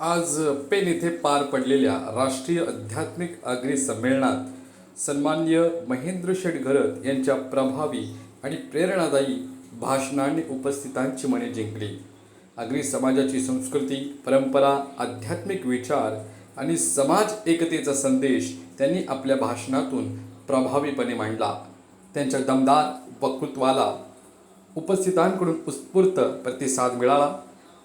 आज पेन येथे पार पडलेल्या राष्ट्रीय आध्यात्मिक अग्री संमेलनात सन्माननीय महेंद्र शेठ घरत यांच्या प्रभावी आणि प्रेरणादायी भाषणांनी उपस्थितांची मने जिंकली. अग्री समाजाची संस्कृती, परंपरा, आध्यात्मिक विचार आणि समाज एकतेचा संदेश त्यांनी आपल्या भाषणातून प्रभावीपणे मांडला. त्यांच्या दमदार वक्तृत्वाला उपस्थितांकडून उत्स्फूर्त प्रतिसाद मिळाला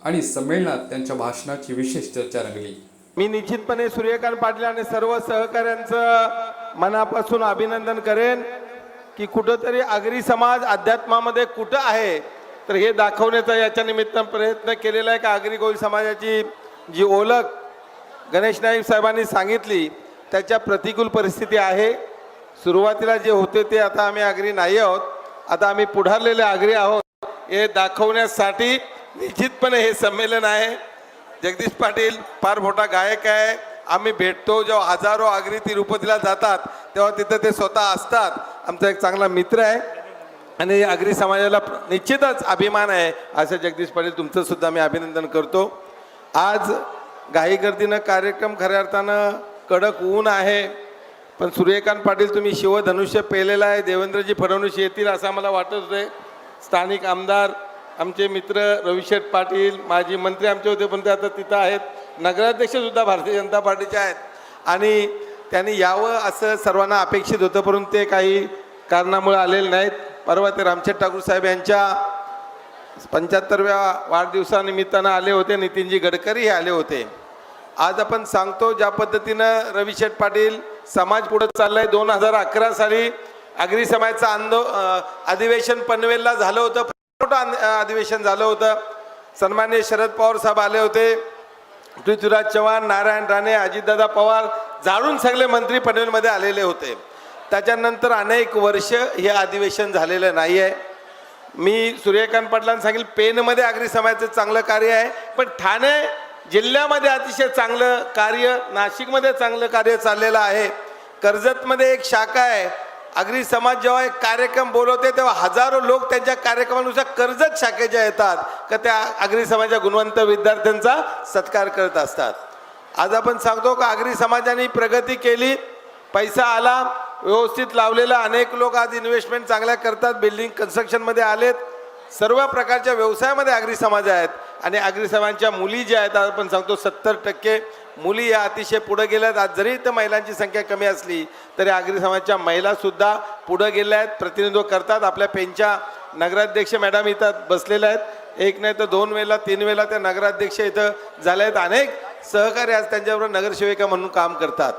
आणि संमेलनात त्यांच्या भाषणाची विशेष चर्चा रंगली. मी निश्चितपणे सूर्यकांत पाटील आणि सर्व सहकाऱ्यांचं मनापासून अभिनंदन करेन की कुठंतरी आगरी समाज अध्यात्मामध्ये कुठं आहे तर हे दाखवण्याचा याच्या निमित्तानं प्रयत्न केलेला आहे. का आगरी कोळी समाजाची जी ओळख गणेश नाईक साहेबांनी सांगितली त्याच्या प्रतिकूल परिस्थिती आहे. सुरुवातीला जे होते ते आता आम्ही आगरी नाही आहोत, आता आम्ही पुढारलेले आगरी आहोत हे दाखवण्यासाठी निश्चितपणे हे संमेलन आहे. जगदीश पाटील फार मोठा गायक आहे. आम्ही भेटतो जेव्हा हजारो आगरी तिरुपतीला जातात तेव्हा तिथं ते स्वतः असतात. आमचा एक चांगला मित्र आहे आणि आगरी समाजाला निश्चितच अभिमान आहे. असं जगदीश पाटील तुमचं सुद्धा मी अभिनंदन करतो. आज घाईगर्दीनं कार्यक्रम खऱ्या अर्थानं कडक ऊन आहे, पण सूर्यकांत पाटील तुम्ही शिवधनुष्य पेलेला आहे. देवेंद्रजी फडणवीस येतील असं मला वाटत होते. स्थानिक आमदार आमचे मित्र रविशेठ पाटील माजी मंत्री आमचे होते, पण ते आता तिथं आहेत. नगराध्यक्षसुद्धा भारतीय जनता पार्टीचे आहेत आणि त्यांनी यावं असं सर्वांना अपेक्षित होतं, परंतु ते काही कारणामुळे आलेले नाहीत. परवा ते रामशेठ ठाकूर साहेब यांच्या 75व्या वाढदिवसानिमित्तानं आले होते. नितीनजी गडकरी हे आले होते. आज आपण सांगतो ज्या पद्धतीनं रविशेठ पाटील समाज पुढे चाललाय. 2011 साली आगरी समाजाचं अधिवेशन पनवेलला झालं होतं. मोठं अधिवेशन झालं होतं. सन्माननीय शरद पवार साहेब आले होते, पृथ्वीराज चव्हाण, नारायण राणे, अजितदादा पवार जाळून सगळे मंत्री पनवेलमध्ये आलेले होते. त्याच्यानंतर अनेक वर्ष हे अधिवेशन झालेलं नाही आहे. मी सूर्यकांत पाटलांना सांगेल पेनमध्ये आगरी समाजाचं चांगलं कार्य आहे, पण ठाणे जिल्ह्यामध्ये अतिशय चांगलं कार्य, नाशिकमध्ये चांगलं कार्य चाललेलं आहे. कर्जतमध्ये एक शाखा आहे. आगरी समाज जेव्हा एक कार्यक्रम बोलवते तेव्हा हजारो लोक त्यांच्या कार्यक्रमानुसार कर्जत शाखेच्या येतात का त्या आगरी समाजाच्या गुणवंत विद्यार्थ्यांचा सत्कार करत असतात. आज आपण सांगतो का आगरी समाजाने प्रगती केली, पैसा आला, व्यवस्थित लावलेला. अनेक लोक आज इन्व्हेस्टमेंट चांगल्या करतात, बिल्डिंग कन्स्ट्रक्शनमध्ये आलेत. सर्व प्रकारच्या व्यवसायामध्ये आगरी समाज आहेत आणि आगरी समाजाच्या मुली ज्या आहेत आपण सांगतो 70% मुली या अतिशय पुढे गेल्यात. आज जरी इथं महिलांची संख्या कमी असली तरी आगरी समाजाच्या महिलासुद्धा पुढे गेल्या आहेत, प्रतिनिधित्व करतात. आपल्या पेनच्या नगराध्यक्ष मॅडम इथं बसलेल्या आहेत. एक नाही तर 2 वेळेला 3 वेळेला त्या नगराध्यक्ष इथं झाल्या आहेत. अनेक सहकारी आज त्यांच्याबरोबर नगरसेविका म्हणून काम करतात.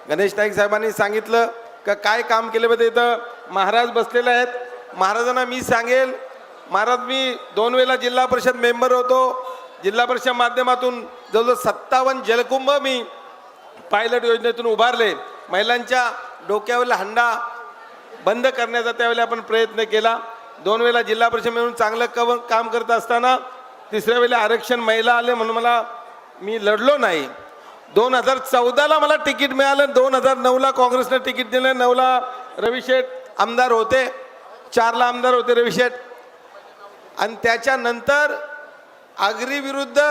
गणेश नाईक साहेबांनी सांगितलं का काय काम केलं पाहिजे. इथं महाराज बसलेले आहेत. महाराजांना मी सांगेल, महाराज मी 2 वेळेला जिल्हा परिषद मेंबर होतो. जिल्हा परिषद माध्यमातून जवळजवळ 57 जलकुंभ मी पायलट योजनेतून उभारले. महिलांच्या डोक्यावरला हंडा बंद करण्याचा त्यावेळेला आपण प्रयत्न केला. 2 वेळेला जिल्हा परिषद मिळून चांगलं काम करत असताना 3ऱ्या वेळेला आरक्षण महिला आले म्हणून मी लढलो नाही. 2014ला मला तिकीट मिळालं. 2009ला काँग्रेसनं तिकीट दिलं. 9ला रविशेठ आमदार होते, 4ला आमदार होते रविशेठ. आणि त्याच्यानंतर आगरी विरुद्ध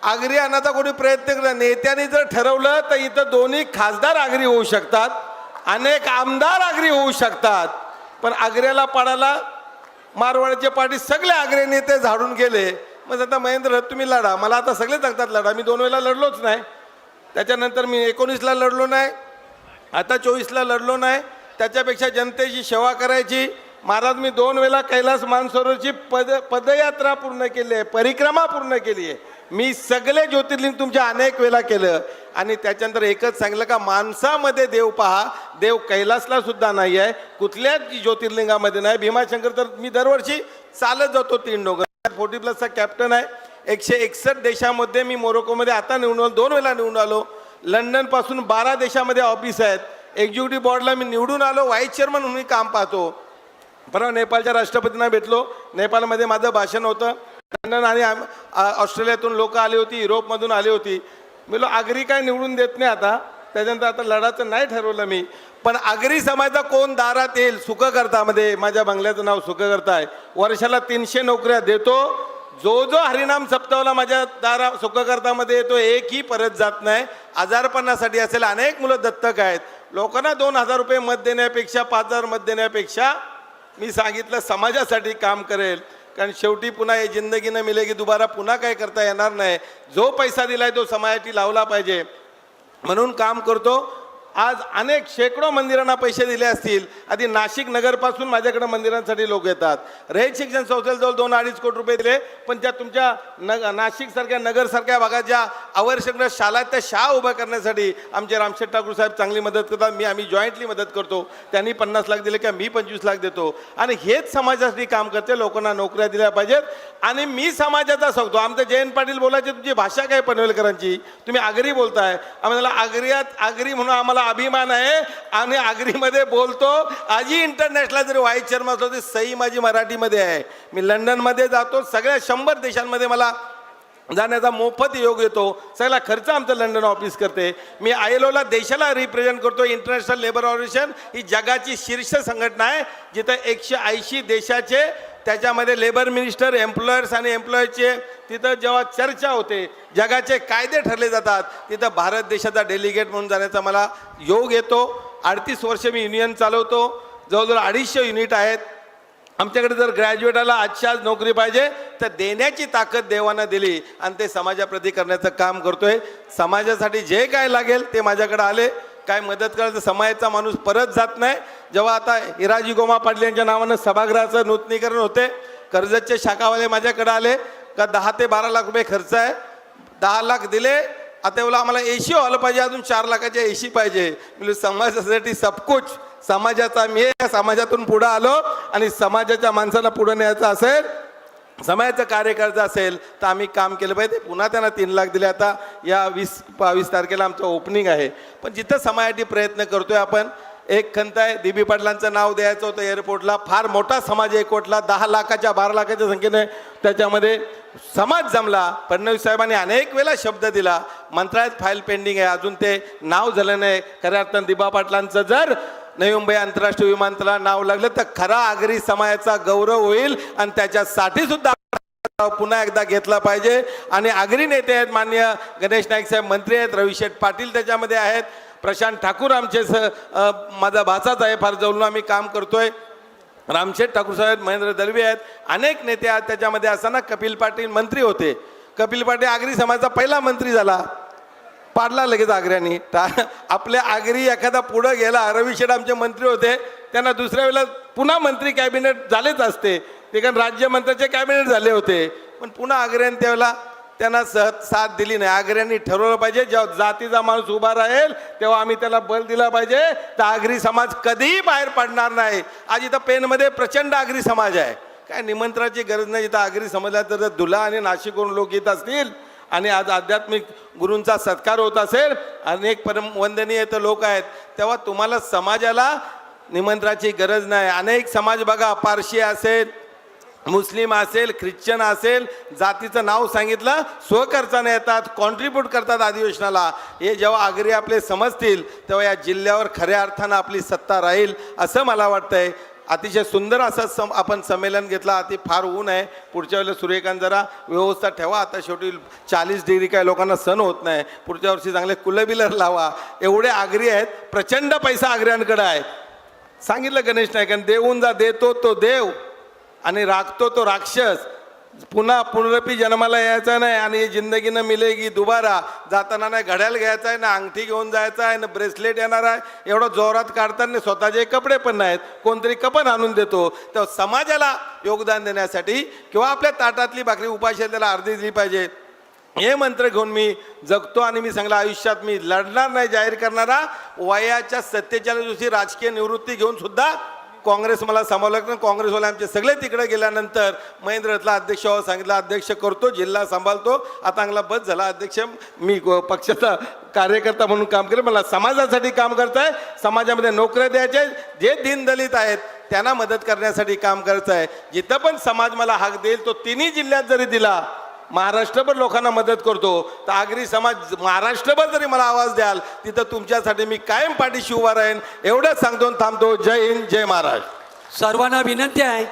आगरी आणण्याचा कोणी प्रयत्न केला. नेत्यांनी जर ठरवलं तर इथं दोन्ही खासदार आगरी होऊ शकतात, अनेक आमदार आगरी होऊ शकतात. पण आगऱ्याला पाडायला मारवाडीचे पार्टी सगळे आगरी नेते झाडून गेले. मग आता महेंद्र तुम्ही लढा. मला आता सगळे सांगतात लढा. मी 2 वेळेला लढलोच नाही. त्याच्यानंतर मी 19ला लढलो नाही, आता 24ला लढलो नाही. त्याच्यापेक्षा जनतेची सेवा करायची. महाराज मी 2 वेळेला कैलास मानसरोवरची पदयात्रा पूर्ण केली आहे, परिक्रमा पूर्ण केली आहे. मी सगळे ज्योतिर्लिंग तुमच्या अनेक वेळेला केलं आणि त्याच्यानंतर एकच सांगितलं का माणसामध्ये देव पहा. देव कैलासला सुद्धा नाही आहे, कुठल्याच ज्योतिर्लिंगामध्ये नाही. भीमाशंकर तर मी दरवर्षी चालत जातो 3 डोंगर. 40+ कॅप्टन आहे. 161 देशामध्ये मी मोरोकोमध्ये आता निवडून 2 वेळेला निवडून आलो. लंडनपासून 12 देशामध्ये ऑफिस आहेत. एक्झिक्युटिव्ह बोर्डला मी निवडून आलो. व्हाईस चेअरमन म्हणून मी काम पाहतो. परवा नेपाळच्या राष्ट्रपतींना भेटलो. नेपाळमध्ये माझं भाषण होतं. लंडन आणि ऑस्ट्रेलियातून लोक आली होती, युरोपमधून आली होती. मी आगरी काय निवडून देत नाही आता. त्याच्यानंतर आता लढाचं नाही ठरवलं मी. पण आगरी समाजाचा कोण दारात येईल सुखकर्तामध्ये. माझ्या बंगल्याचं नाव सुखकर्ता आहे. वर्षाला 300 नोकऱ्या देतो. जो जो हरिनाम सप्तावला माझ्या सुखकर्तामध्ये येतो एकही परत जात नाही. आजारपणासाठी असेल, अनेक मुलं दत्तक आहेत. लोकांना 2,000 रुपये मत देण्यापेक्षा 5,000 मत देण्यापेक्षा मी सांगितलं समाजासाठी काम करेल. कारण शेवटी पुन्हा हे जिंदगी न मिलेगी दुबारा पुन्हा काय करता येणार नाही. जो पैसा दिलाय तो समाजासाठी लावला पाहिजे म्हणून काम करतो. आज अनेक शेकडो मंदिरांना पैसे दिले असतील. आधी नाशिक नगरपासून माझ्याकडे मंदिरांसाठी लोक येतात. रयत शिक्षण संस्थेला जवळ 2-2.5 कोटी रुपये दिले. पण त्या तुमच्या नाशिकसारख्या नगरसारख्या भागात ज्या आवश्यक शाळा आहेत त्या शाळा उभ्या करण्यासाठी आमचे रामशेठ ठाकूर साहेब चांगली मदत करतात. आम्ही जॉईंटली मदत करतो. त्यांनी 50 लाख दिले किंवा मी 25 लाख देतो. आणि हेच समाजासाठी काम करते. लोकांना नोकऱ्या दिल्या पाहिजेत. आणि मी समाजाचा सांगतो. आमचं जयंत पाटील बोलायचे तुमची भाषा काय पनवेलकरांची, तुम्ही आगरी बोलताय. आम्हाला आगरी म्हणून आम्हाला अभिमान आहे आणि आगरीमध्ये बोलतो. आजही इंटरनॅशनल जरी व्हाईस चेअरमन असलो तरी सही माझी मराठीमध्ये आहे. मी लंडनमध्ये जातो. सगळ्या 100 देशांमध्ये मला जाण्याचा मोफत योग येतो. सगळा खर्च आमचं लंडन ऑफिस करते. मी ILOला देशाला रिप्रेझेंट करतो. इंटरनॅशनल लेबर ऑर्गनायझेशन ही जगाची शीर्ष संघटना आहे जिथं 180 देशाचे त्याच्यामध्ये लेबर मिनिस्टर, एम्प्लॉयर्स आणि एम्प्लॉयरचे तिथं जेव्हा चर्चा होते, जगाचे कायदे ठरले जातात, तिथं भारत देशाचा डेलिगेट म्हणून जाण्याचा मला योग येतो. 38 वर्ष मी युनियन चालवतो. जवळजवळ 250 युनिट आहेत. आमच्याकडे जर ग्रॅज्युएटाला आजच्या आज नोकरी पाहिजे तर देण्याची ताकद देवानं दिली आणि ते समाजाप्रती करण्याचं काम करतोय. समाजासाठी जे काय लागेल ते माझ्याकडे आले. काय मदत करायचं, समाजाचा माणूस परत जात नाही. जेव्हा आता हिराजी गोमा पाटील यांच्या नावानं सभागृहाचं नूतनीकरण होते, कर्जतचे शाखावाले माझ्याकडे आले का 10 ते 12 लाख रुपये खर्च आहे. 10 लाख दिले. आता एवढं आम्हाला AC व्हायला पाहिजे, अजून 4 लाखाचे AC पाहिजे. म्हणजे समाजासाठी सबकुच. समाजाचा मी या समाजातून पुढं आलो आणि समाजाच्या माणसाला पुढं न्यायचं असेल, समाजाचं कार्य करायचं असेल तर आम्ही काम केलं पाहिजे. पुन्हा त्यांना 3 लाख दिले. आता या 22 तारखेला आमचं ओपनिंग आहे. पण जिथं समाजासाठी प्रयत्न करतोय आपण, एक खंत आहे, DB पाटलांचं नाव द्यायचं होतं एअरपोर्टला. फार मोठा समाज एअरपोर्टला 10 लाखाच्या 12 लाखाच्या संख्येने त्याच्यामध्ये समाज जमला. फडणवीस साहेबांनी अनेक वेळा शब्द दिला. मंत्रालयात फाईल पेंडिंग आहे, अजून ते नाव झालं नाही. खऱ्या अर्थानं DB पाटलांचं जर नवी मुंबई आंतरराष्ट्रीय विमानतळाला नाव लागलं तर खरा आगरी समाजाचा गौरव होईल आणि त्याच्यासाठी सुद्धा पुन्हा एकदा घेतला पाहिजे. आणि आगरी नेते आहेत, माननीय गणेश नाईक साहेब मंत्री आहेत, रविशेठ पाटील त्याच्यामध्ये आहेत, प्रशांत ठाकूर आमचे माझा भाचाच आहे, फार जवळून आम्ही काम करतोय. रामशेठ ठाकूर साहेब, महेंद्र दलवी आहेत, अनेक नेते आहेत त्याच्यामध्ये. असताना कपिल पाटील मंत्री होते. कपिल पाटील आगरी समाजाचा पहिला मंत्री झाला, पाडला लगेच आग्र्यानी. आपल्या आगरी एखादा पुढं गेला, रविशेठ आमचे मंत्री होते, त्यांना दुसऱ्या वेळेला पुन्हा मंत्री कॅबिनेट झालेच असते. ते कारण राज्यमंत्र्याचे कॅबिनेट झाले होते, पण पुन्हा आग्र्याने त्यावेळेला त्यांना साथ दिली नाही. आग्र्यांनी ठरवलं पाहिजे जेव्हा जातीचा माणूस उभा राहील तेव्हा आम्ही त्याला बल दिला पाहिजे. तर आगरी समाज कधीही बाहेर पडणार नाही. आज इथं पेनमध्ये प्रचंड आगरी समाज आहे. काय निमंत्रणाची गरज नाही. इथं आगरी समाजात जर धुला आणि नाशिकवरून लोक येत असतील आणि आज आध्यात्मिक गुरूंचा सत्कार होत असेल, अनेक परमवंदनीय लोक आहेत, तेव्हा तुम्हाला समाजाला निमंत्रणाची गरज नाही. अनेक समाज बघा, पारशी असेल, मुस्लिम असेल, ख्रिश्चन असेल, जातीचं नाव सांगितलं स्वखर्चाने येतात, कॉन्ट्रीब्यूट करतात अधिवेशनाला. हे जेव्हा आगरी आपले समजतील तेव्हा या जिल्ह्यावर खऱ्या अर्थानं आपली सत्ता राहील असं मला वाटतंय. अतिशय सुंदर असं आपण संमेलन घेतला. अति फार ऊन आहे. पुढच्या वेळेला सूर्यकांत जरा व्यवस्था ठेवा. आता शेवटी 40 डिग्री काय लोकांना सण होत नाही. पुढच्या वर्षी चांगले कुलबिलर लावा. एवढे आगरी आहेत, प्रचंड पैसा आगऱ्यांकडे आहे. सांगितलं गणेश नाईकांनी, देऊन जा, देतो तो देव आणि राखतो तो राक्षस. पुन्हा पुनरपी जन्माला यायचा नाही आणि जिंदगी न मिलेगी दुबारा. जाताना नाही घड्याळ घ्यायचा आहे, ना अंगठी घेऊन जायचा आहे, ना ब्रेसलेट येणार आहे. एवढं जोरात काढताना स्वतःचे कपडे पण नाहीत, कोणतरी कपन आणून देतो. तर समाजाला योगदान देण्यासाठी किंवा आपल्या ताटातली भाकरी उपाशी त्याला अर्धी दिली पाहिजे, हे मंत्र घेऊन मी जगतो. आणि मी सांगला आयुष्यात मी लढणार नाही जाहीर करणारा. वयाच्या 47 दिवशी राजकीय निवृत्ती घेऊन सुद्धा काँग्रेस मला सांभाळलं. काँग्रेसवाले आमचे सगळे तिकडे गेल्यानंतर महेंद्रला अध्यक्ष व्हावं सांगितलं. अध्यक्ष करतो, जिल्हा सांभाळतो. आता चांगला बस झाला अध्यक्ष. मी पक्षाचा कार्यकर्ता म्हणून काम केलं. मला समाजासाठी काम करताय, समाजामध्ये नोकऱ्या द्यायच्या, जे दीनदलित आहेत त्यांना मदत करण्यासाठी काम करायचं आहे. जिथं पण समाज मला हाक देईल तो तिन्ही जिल्ह्यात जरी दिला, महाराष्ट्रभर लोकांना मदत करतो. तर आगरी समाज महाराष्ट्रभर जरी मला आवाज द्याल तिथं तुमच्यासाठी मी कायम पाठीशी उभा राहीन. एवढंच सांगतो थांबतो. जय हिंद, जय महाराष्ट्र. सर्वांना विनंती आहे